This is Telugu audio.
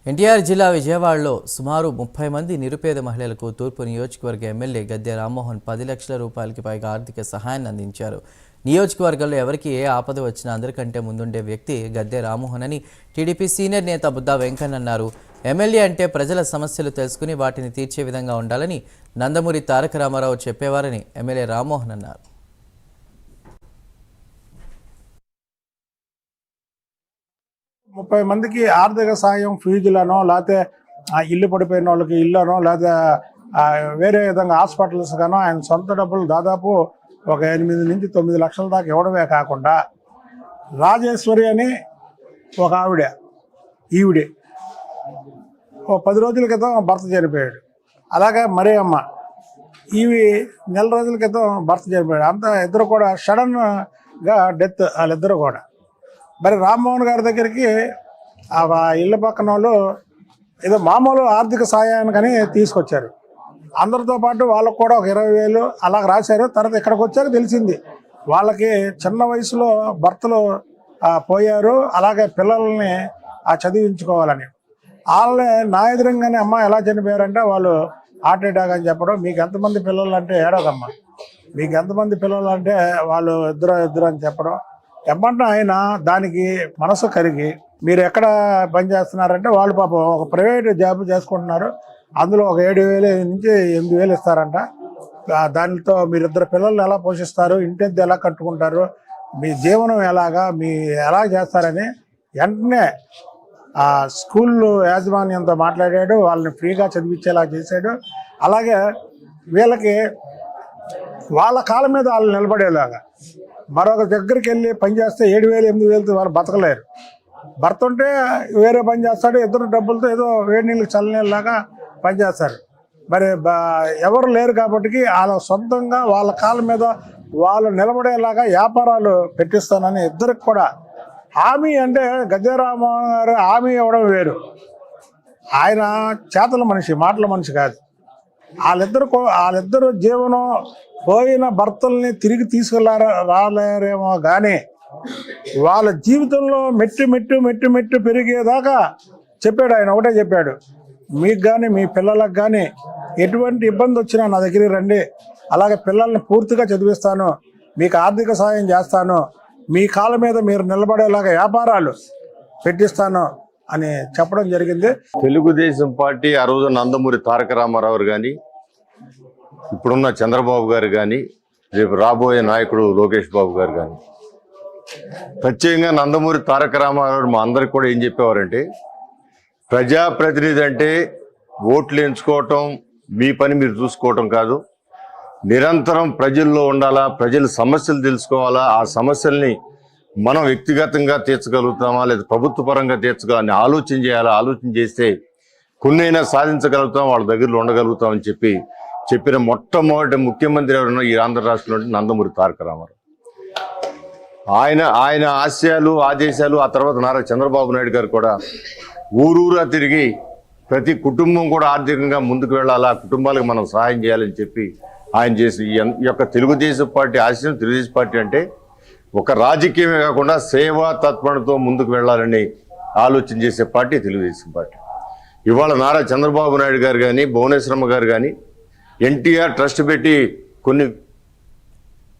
ఎన్టీఆర్ జిల్లా విజయవాడలో సుమారు 30 మంది నిరుపేద మహిళలకు తూర్పు నియోజకవర్గ ఎమ్మెల్యే గద్దె రామ్మోహన్ 10 లక్షల రూపాయలకి పైగా ఆర్థిక సహాయాన్ని అందించారు. నియోజకవర్గంలో ఎవరికి ఏ ఆపద వచ్చినా అందరికంటే ముందుండే వ్యక్తి గద్దె రామ్మోహన్ అని టీడీపీ సీనియర్ నేత బుద్దా వెంకన్న అన్నారు. ఎమ్మెల్యే అంటే ప్రజల సమస్యలు తెలుసుకుని వాటిని తీర్చే విధంగా ఉండాలని నందమూరి తారక రామారావు చెప్పేవారని ఎమ్మెల్యే రామ్మోహన్ అన్నారు. ముప్పై మందికి ఆర్థిక సాయం ఫీజులనో లేకపోతే ఇల్లు పడిపోయిన వాళ్ళకి ఇల్లునో లేకపోతే వేరే విధంగా హాస్పిటల్స్ గానో ఆయన సొంత డబ్బులు దాదాపు ఒక 8 నుంచి 9 లక్షల దాకా ఇవ్వడమే కాకుండా రాజేశ్వరి అని ఒక ఈవిడే 10 రోజుల క్రితం భర్త చనిపోయాడు. అలాగే మరీ అమ్మ ఈవి నెల రోజుల క్రితం భర్త చనిపోయాడు. అంతా ఇద్దరు కూడా సడన్గా డెత్ వాళ్ళిద్దరు కూడా. మరి రామ్మోహన్ గారి దగ్గరికి ఆ ఇళ్ళ పక్కన వాళ్ళు ఏదో మామూలు ఆర్థిక సాయానికని తీసుకొచ్చారు. అందరితో పాటు వాళ్ళకు కూడా ఒక 20,000 అలాగ రాశారు. తర్వాత ఇక్కడికి వచ్చాక తెలిసింది వాళ్ళకి చిన్న వయసులో భర్తలు పోయారు, అలాగే పిల్లల్ని చదివించుకోవాలని. వాళ్ళని నా ఎదురుగానే అమ్మ ఎలా చనిపోయారంటే వాళ్ళు హార్ట్ అటాక్ అని చెప్పడం. మీకు ఎంతమంది పిల్లలు అంటే ఏడోదమ్మా, మీకు ఎంతమంది పిల్లలు అంటే వాళ్ళు ఇద్దరు అని చెప్పడం. ఎమ్మంటే ఆయన దానికి మనసు కరిగి మీరు ఎక్కడ పని చేస్తున్నారంటే వాళ్ళు పాపం ఒక ప్రైవేట్ జాబ్ చేసుకుంటున్నారు, అందులో ఒక 7,000 నుంచి 8,000 ఇస్తారంట. దానితో మీరిద్దరు పిల్లల్ని ఎలా పోషిస్తారు, ఇంటి ఎలా కట్టుకుంటారు, మీ జీవనం ఎలాగా మీ ఎలా చేస్తారని వెంటనే ఆ స్కూల్ యాజమాన్యంతో మాట్లాడాడు. వాళ్ళని ఫ్రీగా చదివించేలా చేశాడు. అలాగే వీళ్ళకి వాళ్ళ కాళ్ళ మీద వాళ్ళు నిలబడేలాగా మరొక దగ్గరికి వెళ్ళి పని చేస్తే 7,000 8,000 వాళ్ళు బతకలేరు. భర్త ఉంటే వేరే పని చేస్తాడు, ఇద్దరు డబ్బులతో ఏదో వేడి నీళ్ళు చల్లనీళ్ళలాగా పనిచేస్తారు. మరి ఎవరు లేరు కాబట్టి వాళ్ళ సొంతంగా వాళ్ళ కాళ్ళ మీద వాళ్ళు నిలబడేలాగా వ్యాపారాలు పెట్టిస్తానని ఇద్దరికి కూడా హామీ. అంటే గద్దె రామ్మోహన్ గారు హామీ ఇవ్వడం వేరు, ఆయన చేతల మనిషి మాటల మనిషి కాదు. వాళ్ళిద్దరు జీవనం పోయిన భర్తల్ని తిరిగి రాలేరేమో కానీ వాళ్ళ జీవితంలో మెట్టు పెరిగేదాకా చెప్పాడు. ఆయన ఒకటే చెప్పాడు, మీకు కానీ మీ పిల్లలకు కానీ ఎటువంటి ఇబ్బంది వచ్చినా నా దగ్గరికి రండి, అలాగే పిల్లల్ని పూర్తిగా చదివిస్తాను, మీకు ఆర్థిక సాయం చేస్తాను, మీ కాళ్ళ మీద మీరు నిలబడేలాగా వ్యాపారాలు పెట్టిస్తాను అని చెప్పడం జరిగింది. తెలుగుదేశం పార్టీ ఆ రోజు నందమూరి తారక రామారావు కానీ, ఇప్పుడున్న చంద్రబాబు గారు కానీ, రేపు రాబోయే నాయకుడు లోకేష్ బాబు గారు కానీ, ప్రత్యేకంగా నందమూరి తారక రామారావు మా అందరికి కూడా ఏం చెప్పేవారంటే, ప్రజాప్రతినిధి అంటే ఓట్లు ఎంచుకోవటం, మీ పని మీరు చూసుకోవటం కాదు, నిరంతరం ప్రజల్లో ఉండాలా, ప్రజల సమస్యలు తెలుసుకోవాలా, ఆ సమస్యల్ని మనం వ్యక్తిగతంగా తీర్చగలుగుతామా లేదా ప్రభుత్వ పరంగా తీర్చగలని ఆలోచన చేయాలా, ఆలోచన చేస్తే కొన్నైనా సాధించగలుగుతాం, వాళ్ళ దగ్గరలో ఉండగలుగుతామని చెప్పిన మొట్టమొదటి ముఖ్యమంత్రి ఎవరన్నా ఈ ఆంధ్ర రాష్ట్రంలో నందమూరి తారక రామారావు. ఆయన ఆశయాలు ఆదేశాలు ఆ తర్వాత నారా చంద్రబాబు నాయుడు గారు కూడా ఊరూరా తిరిగి ప్రతి కుటుంబం కూడా ఆర్థికంగా ముందుకు వెళ్ళాలా, కుటుంబాలకు మనం సహాయం చేయాలని చెప్పి ఆయన చేసి ఈ యొక్క తెలుగుదేశం పార్టీ ఆశయం. తెలుగుదేశం పార్టీ అంటే ఒక రాజకీయమే కాకుండా సేవా తత్పరతో ముందుకు వెళ్ళాలని ఆలోచన చేసే పార్టీ తెలుగుదేశం పార్టీ. ఇవాళ నారా చంద్రబాబు నాయుడు గారు కానీ, భువనేశ్వరమ్మ గారు కానీ ఎన్టీఆర్ ట్రస్ట్ పెట్టి కొన్ని